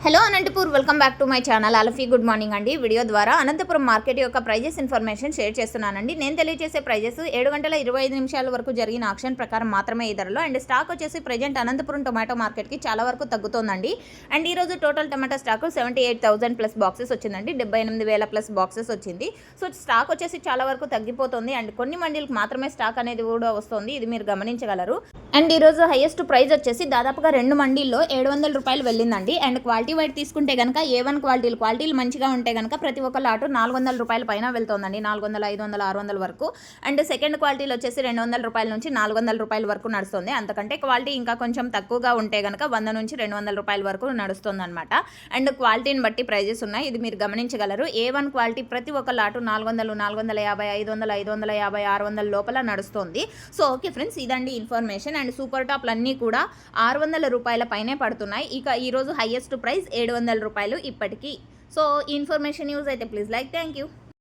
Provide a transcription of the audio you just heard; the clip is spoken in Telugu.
Hello Anantapur, welcome back to my channel. అలఫీ గుడ్ మార్నింగ్ అండి. వీడియో ద్వారా అనంతపురం మార్కెట్ యొక్క ప్రైజెస్ ఇన్ఫర్మేషన్ షేర్ చేస్తున్నానండి. నేను తెలియజేసే ప్రైజెస్ 7 గంటల 25 నిమిషాల వరకు జరిగిన ఆక్షన్ ప్రకారం మాత్రమే ఈ ధరలో. అండ్ స్టాక్ వచ్చేసి ప్రజెంట్ అనంతపురం టొమాటో మార్కెట్కి చాలా వరకు తగ్గుతోందండి. అండ్ ఈరోజు total tomato stock 78,000 plus boxes వచ్చిందండి. 78,000 ప్లస్ బాక్సెస్ వచ్చింది. సో స్టాక్ వచ్చేసి చాలా వరకు తగ్గిపోతుంది. అండ్ కొన్ని మండీలకు మాత్రమే స్టాక్ అనేది కూడా వస్తుంది. ఇది మీరు గమనించగలరు. అండ్ ఈరోజు హైయెస్ట్ ప్రైస్ వచ్చేసి దాదాపుగా 2 మండీల్లో 700 రూపాయలు వెళ్ళిందండి. అండ్ క్వాలిటీ వైట్ తీసుకుంటే కనుక A1 క్వాలిటీలు మంచిగా ఉంటే కనుక ప్రతి ఒక్క లాటు 400 రూపాయల పైన వెళ్తుందండి. 400, 500, 600 వరకు. అండ్ సెకండ్ క్వాలిటీలు వచ్చేసి 200 రూపాయల నుంచి 400 రూపాయల వరకు నడుస్తుంది. అంతకంటే క్వాలిటీ ఇంకా కొంచెం తక్కువగా ఉంటే కనుక 100 నుంచి 200 రూపాయల వరకు నడుస్తుంది అనమాట. అండ్ క్వాలిటీని బట్టి ప్రైజెస్ ఉన్నాయి. ఇది మీరు గమనించగలరు. A1 క్వాలిటీ ప్రతి ఒక్క లాటు 400, 450, 500, 550, 600 లోపల నడుస్తుంది. సో ఓకే ఫ్రెండ్స్, ఇదండి ఇన్ఫర్మేషన్. అండ్ సూపర్ టాప్లు అన్నీ కూడా 600 రూపాయల పైనే పడుతున్నాయి. ఇక ఈరోజు హైయెస్ట్ ప్రైస్ 700 రూపాయలు ఇప్పటికీ. సో ఈ ఇన్ఫర్మేషన్ యూజ్ అయితే ప్లీజ్ లైక్. Thank you.